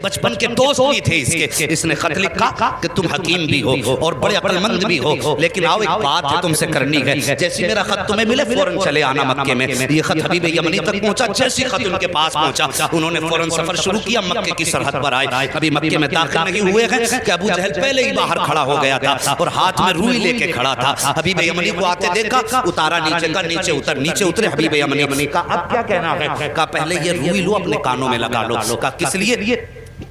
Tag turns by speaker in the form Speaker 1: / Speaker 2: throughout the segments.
Speaker 1: بچپن کے دوست بھی تھے اس کے. اس نے خط لکھا کہ تم حکیم بھی ہو اور بڑے عقل مند بھی ہو، لیکن آؤ ایک بات ہے تم سے کرنی ہے. جیسی میرا خط تمہیں ملے فوراً چلے آنا مکے میں. یہ خط حبیب یمنی تک پہنچا. جیسی خط ان کے پاس پہنچا انہوں نے فوراً سفر شروع کیا. مکے کی سرحد پر آئے. ابھی مکے میں داخل نہیں ہوئے ہیں کہ ابو جہل پہلے ہی باہر کھڑا ہو گیا تھا اور ہاتھ میں روئی لے کے کھڑا تھا. حبیب یمنی کو آتے دیکھا، اتارا نیچے کا. نیچے اتر. نیچے اترے حبیب یمنی کا اب کیا کہنا ہے؟ کہا پہلے یہ روئی لو اپنے کانوں میں لگا لو. کہا کس لیے؟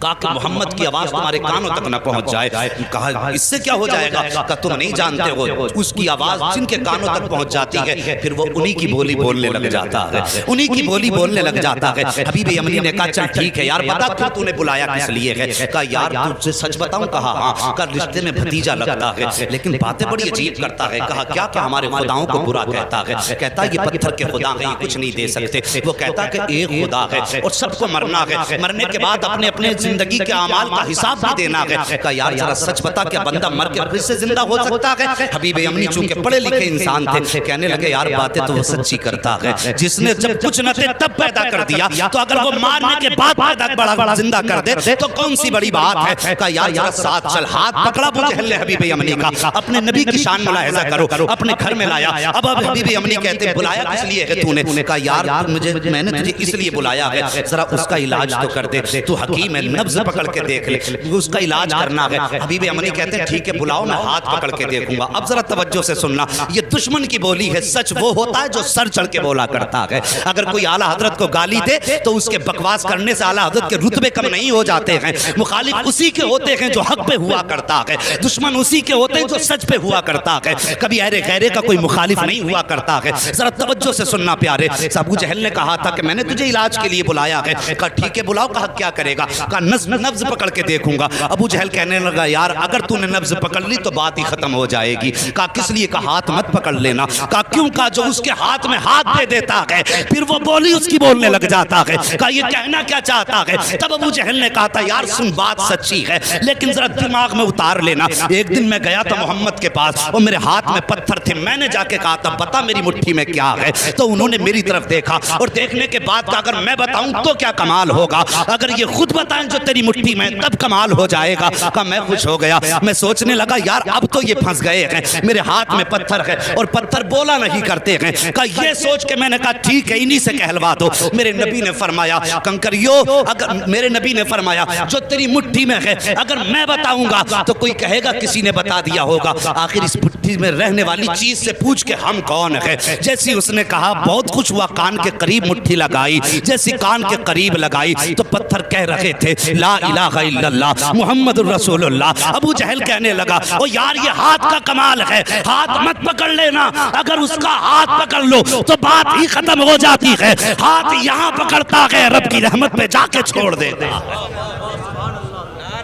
Speaker 1: کہا کہ محمد کی آواز تمہارے کانوں تک نہ پہنچ جائے. کہا اس سے کیا ہو جائے گا؟ کہا تم نہیں جانتے ہو اس کی آواز جن کے کانوں تک پہنچ جاتی ہے پھر وہ انہی کی بولی بولنے لگ جاتا ہے. انہی کی بولی بولنے لگ جاتا ہے. حبیب یمنی نے کہا چل ٹھیک ہے یار بتا تو نے بلایا کس لیے ہے؟ کہا یار تجھ سے سچ بتاؤں؟ کہا ہاں. کہا رشتے میں بھتیجا لگتا ہے لیکن باتیں بڑی عجیب کرتا ہے. کہا کیا؟ کہ ہمارے خداؤں کو برا کہتا ہے. کہتا یہ پتھر کے خدا ہیں، یہ کچھ نہیں دے سکتے. وہ کہتا کہ ایک خدا ہے اور سب کو مرنا ہے، مرنے کے بعد اپنے اپنے زندگی کے اعمال کا حساب بھی دینا ہے. کہا یار ذرا سچ بتا کیا بندہ مر کے پھر سے زندہ ہو سکتا ہے؟ حبیب یمنی چونکہ پڑھے لکھے انسان تھے کہنے لگے یار باتیں تو وہ سچی کرتا ہے. جس نے جب کچھ نہ تھے تب پیدا کر دیا تو اگر وہ مارنے کے بعد پیدا بڑا زندہ کر دے تو کون سی بڑی بات ہے؟ کہا یار ذرا ساتھ چل. ہاتھ پکڑا ابو جہل نے حبیب یمنی کا. اپنے نبی کی شان ملاحظہ کرو. اپنے گھر میں لایا. اب حبیب یمنی کہتے بلایا کس لیے ہے تو نے؟ کہا یار میں نے تجھے اس لیے بلایا ہے ذرا اس کا علاج تو کر دے. تو حکیم ہے، نبض پکڑ کے دیکھ لے، اس کا علاج کرنا ہے. حبیب یمنی کہتے ہیں ٹھیک ہے بلاؤ، میں ہاتھ پکڑ کے دیکھوں گا. اب ذرا توجہ سے سننا، یہ دشمن کی بولی ہے. سچ وہ ہوتا ہے جو سر چڑھ کے بولا کرتا ہے. اگر کوئی اعلیٰ حضرت کو گالی دے تو اس کے بکواس کرنے سے اعلیٰ حضرت کے رتبے کم نہیں ہو جاتے ہیں. مخالف اسی کے ہوتے ہیں جو حق پہ ہوا کرتا ہے. دشمن اسی کے ہوتے ہیں جو سچ پہ ہوا کرتا ہے. کبھی اہل غیرے کا کوئی مخالف نہیں ہوا کرتا ہے. ذرا توجہ سے سننا پیارے. ابو جہل نے کہا تھا کہ میں نے تجھے علاج کے لیے بلایا ہے. کہا ٹھیک ہے بلاؤ. کہا کیا کرے گا؟ کہا نبض پکڑ کے دیکھوں گا. ابو جہل کہنے لگا یار اگر تو نے نبض پکڑ لی تو بات ہی ختم ہو جائے گی. کہا کس لیے؟ کہا ہاتھ مت پکڑ لینا. کہا کیوں؟ کہا جو اس کے ہاتھ میں ہاتھ دے دیتا ہے پھر وہ بولی اس کی بولنے لگ جاتا ہے. کہا یہ کہنا کیا چاہتا ہے؟ تب ابو جہل نے کہا تھا یار سن بات سچی ہے لیکن ذرا دماغ میں اتار لینا. ایک دن میں گیا تھا محمد کے پاس اور میرے ہاتھ میں پتھر تھے. میں نے جا کے کہا تھا بتا میری مٹھی میں کیا ہے؟ تو انہوں نے میری طرف دیکھا اور دیکھنے کے بعد کہا اگر میں بتاؤں تو کیا کمال ہوگا، اگر یہ خود بتائیں جو تیری مٹھی میں تب کمال ہو جائے گا. کہا میں خوش ہو گیا. میں سوچنے لگا یار اب تو یہ پھنس گئے ہیں، میرے ہاتھ میں پتھر ہے اور پتھر بولا نہیں کرتے ہیں. کہا یہ سوچ کے میں نے کہا ٹھیک ہے انہی سے کہلوا دو. میرے نبی نے فرمایا کنکریو، اگر میرے نبی نے فرمایا جو تیری مٹھی میں ہے اگر میں بتاؤں گا تو کوئی کہے گا کسی نے بتا دیا ہوگا. آخر اس مٹھی میں رہنے والی چیز سے پوچھ کے ہم کون ہے. جیسی اس نے کہا بہت خوش ہوا. کان کے قریب مٹھی لگائی. جیسی کان کے قریب لگائی تو پتھر کہہ رہے تھے لا الہ الا اللہ محمد رسول اللہ. ابو جہل کہنے لگا او یار یہ ہاتھ کا کمال ہے، ہاتھ مت پکڑ لینا. اگر اس کا ہاتھ پکڑ لو تو بات ہی ختم ہو جاتی ہے. ہاتھ یہاں پکڑتا ہے رب کی رحمت پہ جا کے چھوڑ دیتا.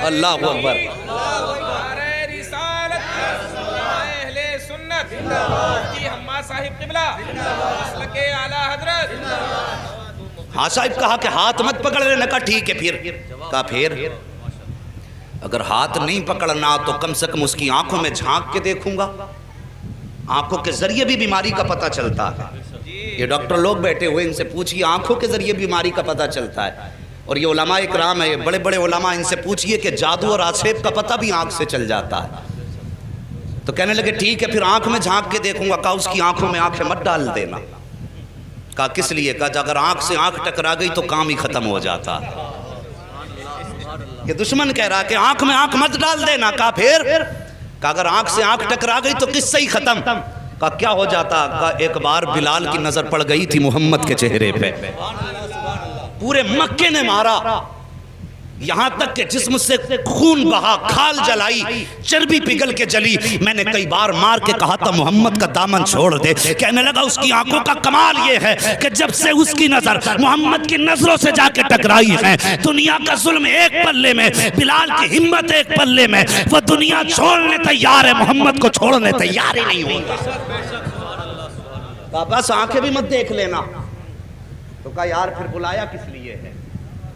Speaker 1: اللہ اکبر. ہاں صاحب کہا کہ ہاتھ مت پکڑ لینا. کہا ٹھیک ہے پھر. کہا پھر اگر ہاتھ نہیں پکڑنا تو کم سے کم اس کی آنکھوں میں جھانک کے دیکھوں گا. آنکھوں کے ذریعے بھی بیماری کا پتہ چلتا ہے. یہ ڈاکٹر لوگ بیٹھے ہوئے ان سے پوچھئے آنکھوں کے ذریعے بیماری کا پتہ چلتا ہے. اور یہ علماء اکرام ہے بڑے بڑے علماء، ان سے پوچھئے کہ جادو اور آسیب کا پتہ بھی آنکھ سے چل جاتا ہے. تو کہنے لگے ٹھیک ہے پھر آنکھ میں جھانک کے دیکھوں گا. کہا اس کی آنکھوں میں آنکھیں مت ڈال دینا. کہا کس لیے؟ کہا اگر آنکھ سے آنکھ ٹکرا گئی تو کام ہی ختم ہو جاتا. یہ دشمن کہہ رہا کہ آنکھ میں آنکھ مت ڈال دینا. کہا پھر؟ کہا اگر آنکھ سے آنکھ ٹکرا گئی تو قصہ ہی ختم. کہا کیا ہو جاتا؟ کہا ایک بار بلال کی نظر پڑ گئی تھی محمد کے چہرے پہ. پورے مکے نے مارا یہاں تک کہ جسم سے خون بہا، کھال جلائی، چربی پگھل کے جلی. میں نے کئی بار مار کے کہا تھا محمد کا دامن چھوڑ دے. کہنے لگا اس کی آنکھوں کا کمال یہ ہے کہ جب سے اس کی نظر محمد کی نظروں سے جا کے ٹکرائی ہے دنیا کا ظلم ایک پلے میں، بلال کی ہمت ایک پلے میں. وہ دنیا چھوڑنے تیار ہے، محمد کو چھوڑنے تیار ہی نہیں ہوتا. بس آنکھیں بھی مت دیکھ لینا. تو کہا یار پھر بلایا کس لیے ہے؟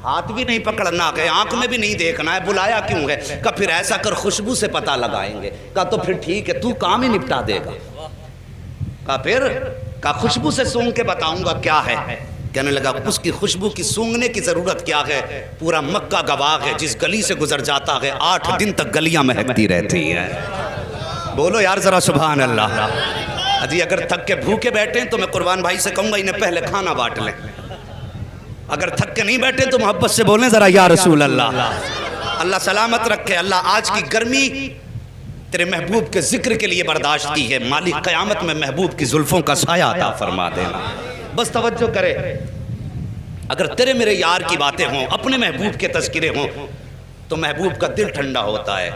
Speaker 1: ہاتھ بھی نہیں پکڑنا ہے، آنکھ میں بھی نہیں دیکھنا ہے، بلایا کیوں ہے؟ کہا پھر ایسا کر خوشبو سے پتہ لگائیں گے. کہا تو پھر ٹھیک ہے تو کام ہی نپٹا دے گا. کہا پھر؟ کہا خوشبو سے سونگ کے بتاؤں گا کیا ہے. کہنے لگا اس کی خوشبو کی سونگنے کی ضرورت کیا ہے، پورا مکہ گواہ ہے، جس گلی سے گزر جاتا ہے 8 دن تک گلیاں مہکتی رہتی ہیں۔ بولو یار ذرا سبحان اللہ۔ اجی اگر تھک کے بھوکے بیٹھیں تو میں قربان بھائی سے کہوں گا انہیں پہلے کھانا بانٹ لیں، اگر تھک کے نہیں بیٹھے تو محبت سے بولیں ذرا یا رسول اللہ۔ اللہ سلامت رکھے، اللہ آج کی گرمی تیرے محبوب کے ذکر کے لیے برداشت کی ہے، مالک قیامت میں محبوب کی زلفوں کا سایہ عطا فرما دینا۔ بس توجہ کرے، اگر تیرے میرے یار کی باتیں ہوں، اپنے محبوب کے تذکرے ہوں تو محبوب کا دل ٹھنڈا ہوتا ہے۔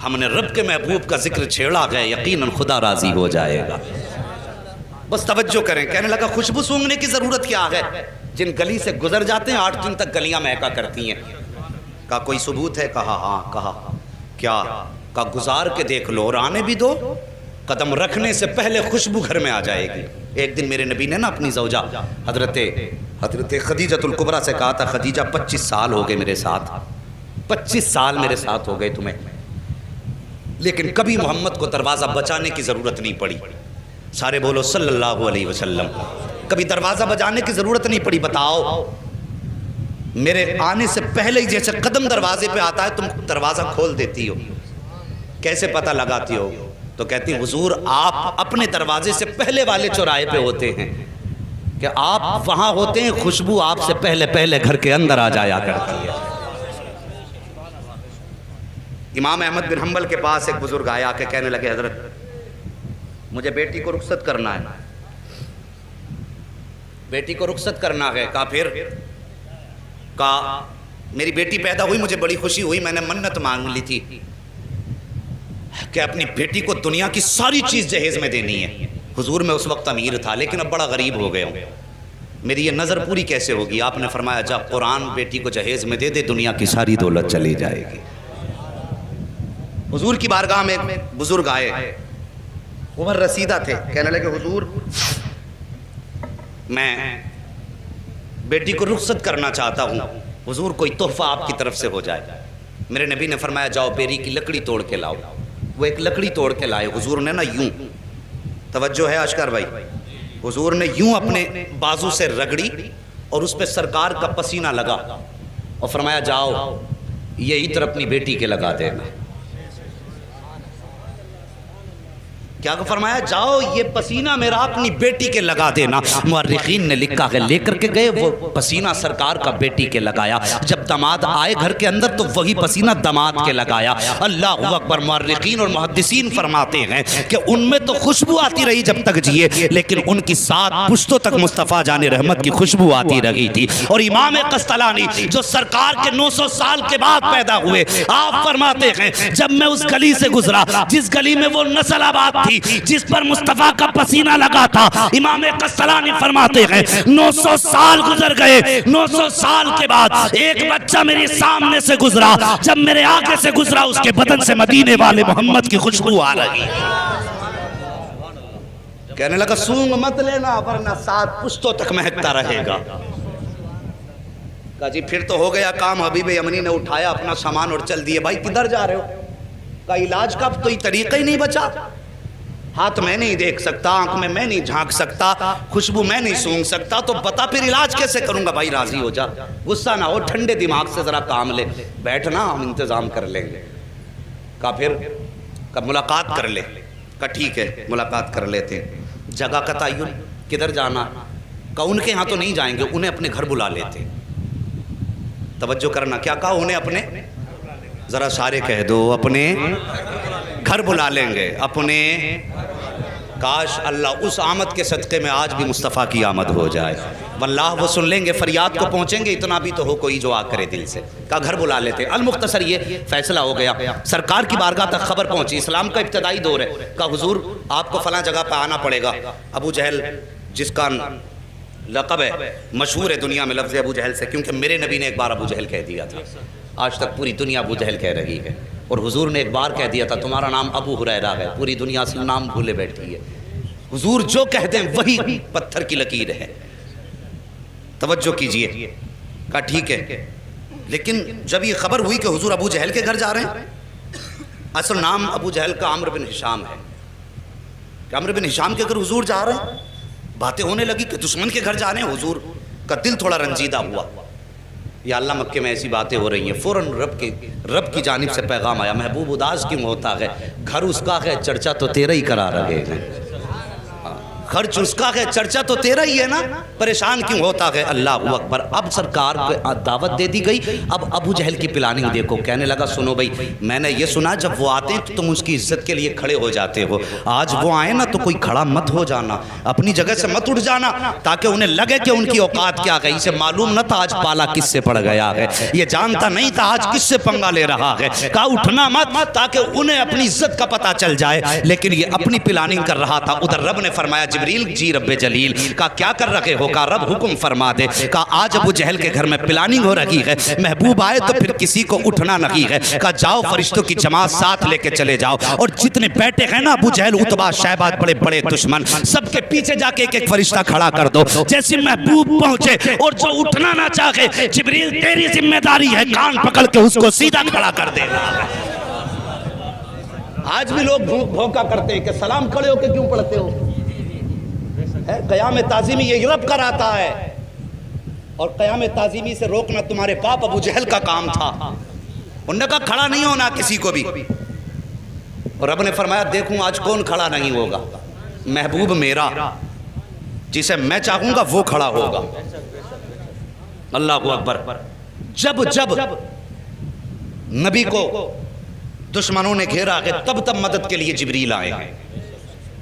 Speaker 1: ہم نے رب کے محبوب کا ذکر چھیڑا گیا، یقیناً خدا راضی ہو جائے گا۔ بس توجہ کریں، کہنے لگا خوشبو سونگنے کی ضرورت کیا ہے، جن گلی سے گزر جاتے ہیں 8 دن تک گلیاں مہکا کرتی ہیں۔ کہا کوئی ثبوت ہے؟ کہا ہاں۔ کہا کیا؟ کہا گزار کے دیکھ لو اور آنے بھی دو، قدم رکھنے سے پہلے خوشبو گھر میں آ جائے گی۔ ایک دن میرے نبی نے نا اپنی زوجہ حضرت خدیجۃ الکبریٰ سے کہا تھا، خدیجہ 25 سال ہو گئے میرے ساتھ، 25 سال میرے ساتھ ہو گئے تمہیں، لیکن کبھی محمد کو دروازہ بچانے کی ضرورت نہیں پڑی۔ سارے بولو صلی اللہ علیہ وسلم۔ کبھی دروازہ بجانے کی ضرورت نہیں پڑی۔ بتاؤ میرے آنے سے پہلے ہی جیسے قدم دروازے پہ آتا ہے تم دروازہ کھول دیتی ہو، کیسے پتہ لگاتی ہو؟ تو کہتی ہیں حضور آپ اپنے دروازے سے پہلے والے چوراہے پہ ہوتے ہیں، کہ آپ وہاں ہوتے ہیں، خوشبو آپ سے پہلے گھر کے اندر آ جایا کرتی ہے۔ امام احمد بن حنبل کے پاس ایک بزرگ آیا کہ کہنے لگے حضرت مجھے بیٹی کو رخصت کرنا ہے، بیٹی کو رخصت کرنا ہے۔ کہا پھر؟ کہا میری بیٹی پیدا ہوئی، مجھے بڑی خوشی ہوئی، میں نے منت مانگ لی تھی کہ اپنی بیٹی کو دنیا کی ساری چیز جہیز میں دینی ہے۔ حضور میں اس وقت امیر تھا لیکن اب بڑا غریب ہو گیا ہوں، میری یہ نظر پوری کیسے ہوگی؟ آپ نے فرمایا جا قرآن بیٹی کو جہیز میں دے دے، دنیا کی ساری دولت چلی جائے گی۔ حضور کی بارگاہ میں بزرگ آئے، عمر رسیدہ تھے، کہنے لگے حضور میں بیٹی کو رخصت کرنا چاہتا ہوں، حضور کوئی تحفہ آپ کی طرف سے ہو جائے۔ میرے نبی نے فرمایا جاؤ بیری کی لکڑی توڑ کے لاؤ۔ وہ ایک لکڑی توڑ کے لائے، حضور نے نا یوں، توجہ ہے اشکر بھائی، حضور نے یوں اپنے بازو سے رگڑی اور اس پہ سرکار کا پسینہ لگا اور فرمایا جاؤ یہ عطر اپنی بیٹی کے لگا دینا۔ کیا فرمایا؟ جاؤ یہ پسینہ میرا اپنی بیٹی کے لگا دینا۔ مورخین نے لکھا ہے لے کر کے گئے وہ پسینہ سرکار کا بیٹی کے لگایا، جب داماد آئے گھر کے اندر تو وہی پسینہ داماد کے لگایا۔ اللہ اکبر۔ مورخین اور محدثین فرماتے ہیں کہ ان میں تو خوشبو آتی رہی جب تک جیے، لیکن ان کی 7 پشتوں تک مصطفیٰ جان رحمت کی خوشبو آتی رہی تھی۔ اور امام قسطلانی جو سرکار کے 900 سال کے بعد پیدا ہوئے، آپ فرماتے ہیں جب میں اس گلی سے گزرا جس گلی میں وہ نسل آباد تھی، جس پر مصطفیٰ کا پسینہ لگا تھا، امام قسطلانی فرماتے ہیں 900 سال گزر گئے، 900 سال کے بعد ایک بچہ میرے سامنے سے گزرا، جب میرے آگے سے گزرا اس کے بدن سے مدینے والے محمد کی خوشبو آ رہی۔ کہنے لگا سونگ مت لینا ورنہ 7 پشتوں تک مہکتا رہے گا۔ کہا جی پھر تو ہو گیا کام۔ حبیب یمنی نے اٹھایا اپنا سامان اور چل دیے۔ بھائی کدھر جا رہے ہو؟ کہا علاج کا تو یہ طریقہ ہی نہیں بچا، ہاتھ میں نہیں دیکھ سکتا، آنکھ میں نہیں جھانک سکتا، خوشبو میں نہیں سونگ سکتا، تو بتا پھر علاج کیسے کروں گا؟ بھائی راضی ہو جا، غصہ نہ ہو، ٹھنڈے دماغ سے ذرا کام لے، بیٹھنا ہم انتظام کر لیں گے۔ کہا پھر؟ کہا ملاقات کر لے۔ کہا ٹھیک ہے ملاقات کر لیتے ہیں۔ جگہ کا تعین، کدھر جانا؟ کہا ان کے ہاں تو نہیں جائیں گے، انہیں اپنے گھر بلا لیتے۔ توجہ کرنا، کیا کہا؟ انہیں اپنے، ذرا سارے کہہ دو، اپنے گھر بلا لیں گے، اپنے۔ کاش اللہ اس آمد کے صدقے میں آج بھی مصطفیٰ کی آمد ہو جائے، واللہ وہ سن لیں گے، فریاد کو پہنچیں گے، اتنا بھی تو ہو کوئی جو آ کرے دل سے۔ کہا گھر بلا لیتے۔ المختصر یہ فیصلہ ہو گیا، سرکار کی بارگاہ تک خبر پہنچی، اسلام کا ابتدائی دور ہے۔ کہا حضور آپ کو فلاں جگہ پہ آنا پڑے گا۔ ابو جہل جس کا لقب ہے، مشہور ہے دنیا میں لفظ ابو جہل سے، کیونکہ میرے نبی نے ایک بار ابو جہل کہہ دیا تھا، آج تک پوری دنیا ابو جہل کہہ رہی ہے، اور حضور نے ایک بار کہہ دیا تھا تمہارا نام ابو ہریرہ ہے، پوری دنیا سے نام بھولے بیٹھی ہے۔ حضور جو کہہ دیں وہی پتھر کی لکیر ہے، توجہ کیجئے۔ کہا ٹھیک ہے، لیکن جب یہ خبر ہوئی کہ حضور ابو جہل کے گھر جا رہے ہیں، اصل نام ابو جہل کا عمرو بن ہشام ہے، کہ عمرو بن ہشام کے گھر حضور جا رہے ہیں، باتیں ہونے لگی کہ دشمن کے گھر جا رہے ہیں حضور۔ کا دل تھوڑا رنجیدہ ہوا، یا اللہ مکے میں ایسی باتیں ہو رہی ہیں، فوراً رب کی جانب سے پیغام آیا، محبوب اداس کیوں ہوتا ہے، گھر اس کا ہے چرچا تو تیرا ہی کرا رہے ہیں، خرچ اس کا ہے چرچا تو تیرا ہی ہے نا، پریشان کیوں ہوتا ہے، اللہ اکبر۔ اب سرکار کو دعوت دے دی گئی، اب ابو جہل کی پلاننگ دیکھو، کہنے لگا سنو بھائی، میں نے یہ سنا جب وہ آتے ہیں تو تم اس کی عزت کے لیے کھڑے ہو جاتے ہو، آج وہ آئے نا تو کوئی کھڑا مت ہو جانا، اپنی جگہ سے مت اٹھ جانا، تاکہ انہیں لگے کہ ان کی اوقات کیا گئی، اسے معلوم نہ تھا آج پالا کس سے پڑ گیا ہے، یہ جانتا نہیں تھا آج کس سے پنگا لے رہا ہے، کہا اٹھنا مت تاکہ انہیں اپنی عزت کا پتہ چل جائے، لیکن یہ اپنی پلاننگ کر رہا تھا۔ ادھر رب نے فرمایا جبریل جی رب جلیل، کہا کیا کر رکھے ہو، کہا رب حکم فرما دے، کہا آج ابو جہل کے گھر میں پلاننگ ہو رہی ہے، محبوب آئے تو پھر کسی کو اٹھنا نہیں ہے، کہا جاؤ فرشتوں کی جماعت ساتھ لے کے چلے جاؤ، اور جتنے بیٹھے ہیں نا ابو جہل عتبہ شیبہ بڑے بڑے دشمن، سب کے پیچھے جا کے ایک ایک فرشتہ کھڑا کر دو، جیسے محبوب پہنچے اور جو اٹھنا نہ چاہے جبریل تیری ذمہ داری ہے کان پکڑ کے اس کو سیدھا کھڑا کر دینا۔ آج بھی لوگ بھوکا کرتے ہیں کہ سلام کھڑے ہو کے کیوں پڑھتے ہو، قیام تعظیمی یہ رب کراتا ہے، اور قیام تعظیمی سے روکنا تمہارے باپ ابو جہل کا کام تھا، انہوں نے کہا کھڑا نہیں ہونا کسی کو بھی، اور رب نے فرمایا دیکھوں آج کون کھڑا نہیں ہوگا، محبوب میرا جسے میں چاہوں گا وہ کھڑا ہوگا، اللہ اکبر۔ جب جب نبی کو دشمنوں نے گھیرا ہے تب تب مدد کے لیے جبریل آئے ہیں،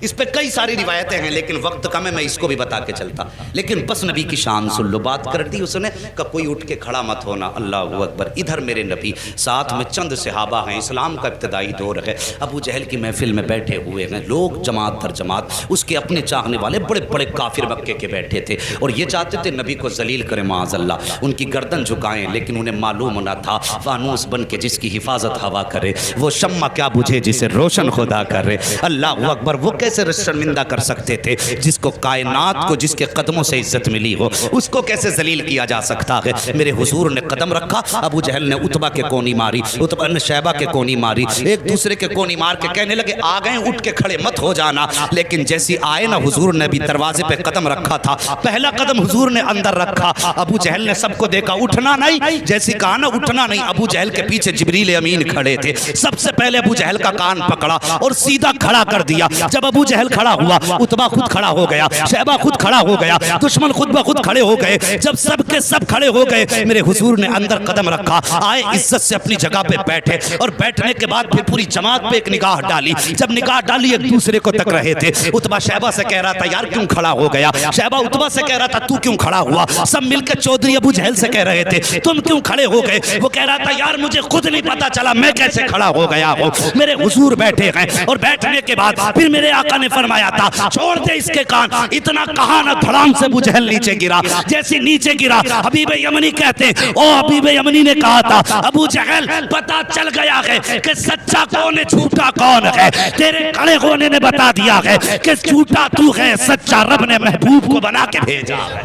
Speaker 1: اس پہ کئی ساری روایتیں ہیں لیکن وقت کم ہے، میں اس کو بھی بتا کے چلتا، لیکن بس نبی کی شان سن لو، بات کر دی اس نے کہ کوئی اٹھ کے کھڑا مت ہونا، اللہ اکبر۔ ادھر میرے نبی ساتھ میں چند صحابہ ہیں، اسلام کا ابتدائی دور ہے، ابو جہل کی محفل میں بیٹھے ہوئے ہیں لوگ جماعت در جماعت، اس کے اپنے چاہنے والے بڑے بڑے کافر مکے کے بیٹھے تھے، اور یہ چاہتے تھے نبی کو ذلیل کرے معاذ اللہ، ان کی گردن جھکائیں، لیکن انہیں معلوم نہ تھا فانوس بن کے جس کی حفاظت ہوا کرے وہ شمع کیا بجھے جسے روشن خدا کرے، اللہ اکبر۔ وہ کیسے شرمندہ کر سکتے تھے جس کو کائنات کو جس کے قدموں سے عزت ملی ہو، اس کو کیسے ذلیل کیا جا سکتا ہے، میرے حضور نے قدم رکھا، ابو جہل نے عتبہ کے کونی ماری، عتبہ نے شیبہ کے کونی ماری، ایک دوسرے کے کونی مار کے کہنے لگے آ گئے اٹھ کے کھڑے مت ہو جانا، لیکن جیسی آئے نا حضور نے بھی دروازے پہ قدم رکھا تھا، پہلا قدم حضور نے اندر رکھا، ابو جہل نے سب کو دیکھا اٹھنا نہیں، جیسی کہا نا اٹھنا نہیں، ابو جہل کے پیچھے جبریل امین کھڑے تھے، سب سے پہلے ابو جہل کا کان پکڑا اور سیدھا کھڑا کر دیا، جب ابو جہل کھڑا ہوا عتبہ خود کھڑا ہو گیا، شیبہ خود کھڑا ہو گیا، دشمن خود بخود کھڑے ہو گئے، جب سب کے سب کھڑے ہو گئے میرے حضور نے اندر قدم رکھا، آئے عزت سے اپنی جگہ پہ بیٹھے، اور بیٹھنے کے بعد پھر پوری جماعت پہ ایک نگاہ ڈالی، جب نگاہ ڈالی ایک دوسرے کو تک رہے تھے، عتبہ شیبہ سے کہہ رہا تھا یار کیوں کھڑا ہو گیا، شیبہ عتبہ سے کہہ رہا تھا تو کیوں کھڑا ہوا، سب مل کے چودھری ابو جہل سے کہہ رہے تھے تم کیوں کھڑے ہو گئے، وہ کہہ رہا تھا یار مجھے خود نہیں پتا چلا میں کیسے کھڑا ہو گیا ہوں، میرے حضور بیٹھے ہیں، اور بیٹھنے کے بعد پھر میرے آقا نے فرمایا تھا چھوڑ دے اس کے کان، اتنا کہا نہ دھڑام سے ابو جہل نیچے گرا، جیسے نیچے گرا حبیب یمنی کہتے ہیں او حبیب یمنی نے کہا تھا ابو جہل پتا چل گیا ہے کہ سچا کون ہے جھوٹا کون ہے، تیرے کھڑے ہونے نے بتا دیا ہے کہ جھوٹا تو ہے، سچا رب نے محبوب کو بنا کے بھیجا ہے۔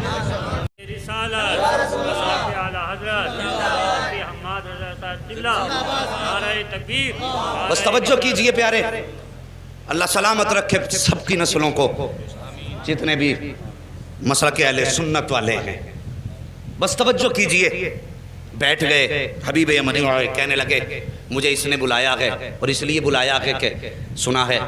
Speaker 1: بس توجہ کیجئے پیارے، اللہ سلامت رکھے سب کی نسلوں کو، جتنے بھی مسلک اہل سنت والے ہیں، بس توجہ کیجئے۔ بیٹھ گئے حبیب یمنی کہنے لگے مجھے اس نے بلایا ہے اور اس لیے بلایا ہے کہ سنا ہے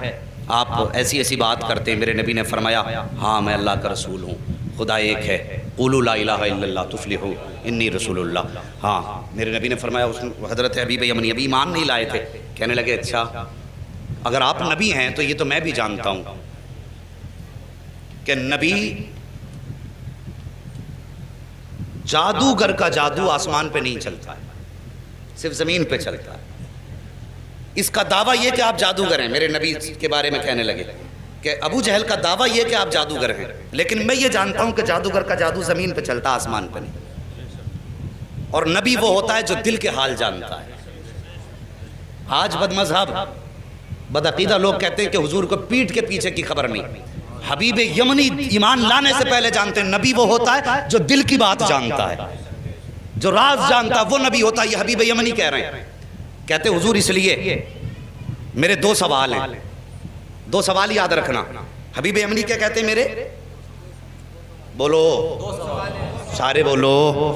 Speaker 1: آپ ایسی ایسی بات کرتے ہیں، میرے نبی نے فرمایا ہاں میں اللہ کا رسول ہوں، خدا ایک ہے، قولوا لا الہ الا اللہ تفلحوا انی رسول اللہ، ہاں میرے نبی نے فرمایا، حضرت حبیب یمنی ابھی ایمان نہیں لائے تھے، کہنے لگے اچھا اگر آپ نبی ہیں تو یہ تو میں بھی جانتا ہوں کہ نبی جادوگر کا جادو آسمان پہ نہیں چلتا ہے، صرف زمین پہ چلتا ہے، اس کا دعویٰ یہ کہ آپ جادوگر ہیں، میرے نبی کے بارے میں کہنے لگے کہ ابو جہل کا دعویٰ یہ کہ آپ جادوگر ہیں، لیکن میں یہ جانتا ہوں کہ جادوگر کا جادو زمین پہ چلتا آسمان پہ نہیں، اور نبی وہ ہوتا ہے جو دل کے حال جانتا ہے۔ آج بد مذہب بدعقیدہ لوگ کہتے ہیں کہ حضور کو پیٹھ کے پیچھے کی خبر نہیں، حبیب یمنی ایمان لانے سے پہلے جانتے ہیں نبی وہ ہوتا ہے جو دل کی بات جانتا ہے، جو راز جانتا ہے وہ نبی ہوتا ہے، یہ حبیب یمنی کہہ رہے ہیں، کہتے حضور اس لیے میرے دو سوال ہیں، دو سوال یاد رکھنا، حبیب یمنی کیا کہتے ہیں میرے بولو سارے بولو.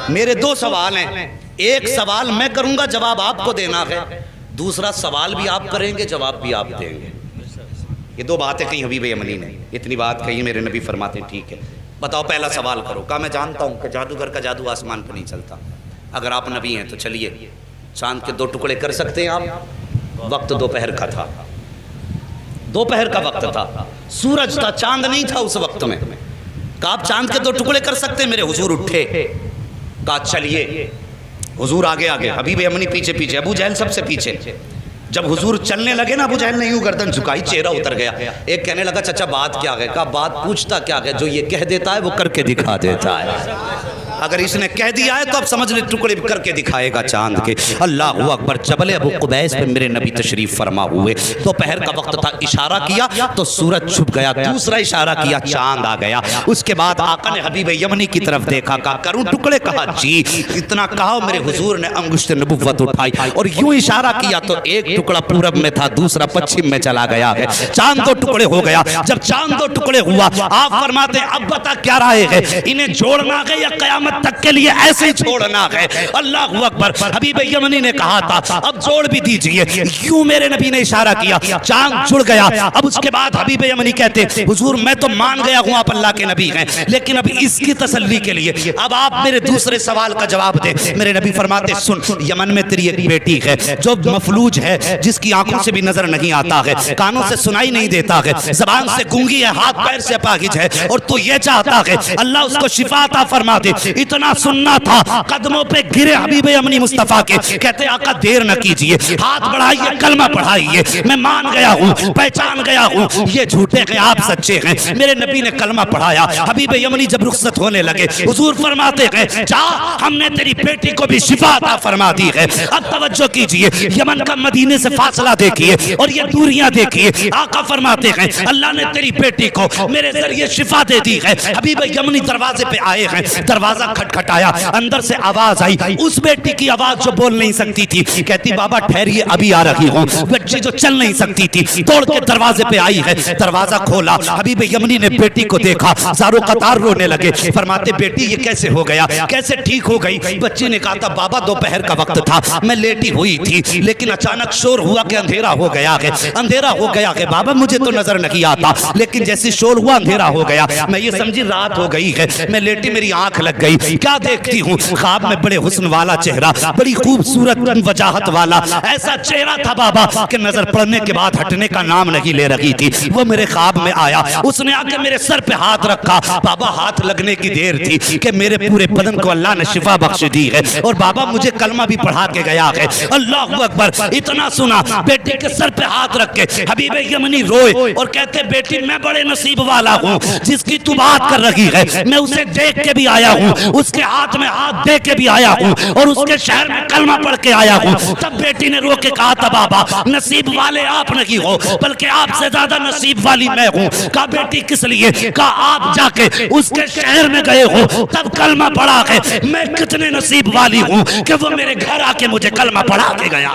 Speaker 1: میرے دو سوال ہیں, ایک سوال میں کروں گا جواب آپ کو دینا ہے, دوسرا سوال بھی آپ کریں گے جواب بھی آپ دیں گے. یہ دو باتیں کہیں حبیب یمنی نے, اتنی بات کہی میرے نبی فرماتے ہیں ٹھیک ہے بتاؤ پہلا سوال کرو. کہا میں جانتا ہوں کہ جادوگر کا جادو آسمان پہ نہیں چلتا, اگر آپ نبی ہیں تو چلیے چاند کے 2 ٹکڑے کر سکتے ہیں آپ؟ وقت دوپہر کا تھا, دوپہر کا وقت تھا, سورج تھا, چاند نہیں تھا اس وقت میں. کہا آپ چاند کے 2 ٹکڑے کر سکتے ہیں؟ میرے حضور اٹھے, کہا چلیے. حضور آگے آگے, حبیب یمنی پیچھے پیچھے, ابو جہل سب سے پیچھے. جب حضور چلنے لگے نا, ابو جہل نے یوں گردن جھکائی, چہرہ اتر گیا. ایک کہنے لگا چچا بات کیا ہے؟ کہا بات پوچھتا کیا ہے, جو یہ کہہ دیتا ہے وہ کر کے دکھا دیتا ہے. اگر اس نے کہہ دیا ہے تو اب سمجھ لے ٹکڑے کر کے دکھائے گا چاند کے. اللہ اکبر. جبل ابو قبیس پہ میرے نبی تشریف فرما ہوئے, دوپہر کا وقت تھا, اشارہ کیا تو سورج چھپ گیا, دوسرا اشارہ کیا چاند آ گیا. اس کے بعد آقا نے حبیب یمنی کی طرف دیکھا, کہا کروں ٹکڑے؟ کہا جی. اتنا کہا میرے حضور نے انگشت نبوت اٹھائی اور یوں اشارہ کیا تو ایک ٹکڑا پورب میں تھا, دوسرا پچھم میں چلا گیا ہے. چاند 2 ٹکڑے ہو گیا. جب چاند 2 ٹکڑے ہوا, آپ فرماتے ہیں اب بتا کیا رائے ہے, انہیں جوڑنا ہے یا قیامت تک کے لیے ایسے ہی چھوڑنا ہے؟ اللہ اکبر. حبیب یمنی نے کہا تھا اب جوڑ بھی دیجئے. یوں میرے نبی نے اشارہ کیا, چاند جڑ گیا. اب اس کے بعد حبیب یمنی کہتے حضور میں تو مان گیا ہوں آپ اللہ کے نبی ہیں, لیکن اب اس کی تسلی کے لیے اب آپ میرے دوسرے سوال کا جواب دیں. میرے نبی فرماتے سن, یمن میں تیری ایک بیٹی ہے جو مفلوج ہے, جس کی آنکھوں سے بھی نظر نہیں آتا ہے, کانوں سے سنائی نہیں دیتا ہے, زبان سے گونگی ہے, ہاتھ پیر سے اپاہج ہے, اور تو یہ چاہتا ہے اللہ اس کو شفا عطا فرما دے. اتنا سننا تھا, قدموں پہ گرے حبیب یمنی مصطفیٰ کے, کہتے آقا دیر نہ کیجئے, ہاتھ بڑھائیے, کلمہ پڑھائیے. میں مان گیا ہوں, پہچان گیا ہوں یہ جھوٹے ہیں آپ سچے ہیں. میرے نبی نے کلمہ پڑھایا. حبیب یمنی جب رخصت ہونے لگے, حضور فرماتے ہیں جا, ہم نے تیری بیٹی کو بھی شفا عطا فرما دی ہے. اب توجہ کیجئے, یمن کا مدینے سے فاصلہ دیکھیے اور یہ دوریاں دیکھیے. آقا فرماتے ہیں اللہ نے تیری بیٹی کو میرے ذریعے شفا دے دی ہے. حبیب یمنی دروازے پہ آئے ہیں, دروازہ کھٹکھٹایا, اندر سے آواز آئی, اس بیٹی کی آواز جو بول نہیں سکتی تھی. کہتی بابا ٹھہریے ابھی آ رہی ہوں. بچی جو چل نہیں سکتی تھی توڑ کے دروازے پہ آئی ہے, دروازہ کھولا. حبیب یمنی نے بیٹی کو دیکھا, زارو قطار رونے لگے. فرماتے بیٹی یہ کیسے ہو گیا, کیسے ٹھیک ہو گئی؟ بچی نے کہا تھا بابا دوپہر کا وقت تھا, میں لیٹی ہوئی تھی, لیکن اچانک شور ہوا کہ اندھیرا ہو گیا ہے. اندھیرا ہو گیا ہے بابا, مجھے تو نظر نہیں آتا, لیکن جیسے شور ہوا اندھیرا ہو گیا, میں یہ سمجھی رات ہو گئی ہے. میں لیٹی, میری آنکھ لگ گئی, کیا دیکھتی ہوں خواب میں بڑے حسن والا چہرہ, بڑی خوبصورت وجاہت والا ایسا چہرہ تھا بابا کہ نظر پڑنے کے بعد ہٹنے کا نام نہیں لے رہی تھی. وہ میرے خواب میں آیا, اس نے آ کے میرے سر پہ ہاتھ رکھا. بابا ہاتھ لگنے کی دیر تھی کہ میرے پورے بدن کو اللہ نے شفا بخش دی ہے, اور بابا مجھے کلمہ بھی پڑھا کے گیا ہے. اللہ اکبر. اتنا سنا, بیٹے کے سر پہ ہاتھ رکھ کے حبیب یمنی روئے اور کہتے بیٹی میں بڑے نصیب والا ہوں, جس کی تو بات کر رہی ہے میں اسے دیکھ کے بھی آیا ہوں, اس کے ہاتھ میں ہاتھ دے کے بھی آیا ہوں, اور اس کے شہر میں کلمہ پڑھ کے آیا ہوں. تب بیٹی نے رو کے کہا تھا بابا نصیب والے آپ نہیں ہو, بلکہ آپ سے زیادہ نصیب والی میں ہوں. کہا بیٹی کس لیے؟ کہا آپ جا کے اس کے شہر میں گئے ہو, تب کلمہ پڑھا ہے. میں کتنے نصیب والی ہوں کہ وہ میرے گھر آ کے مجھے کلمہ پڑھا کے گیا.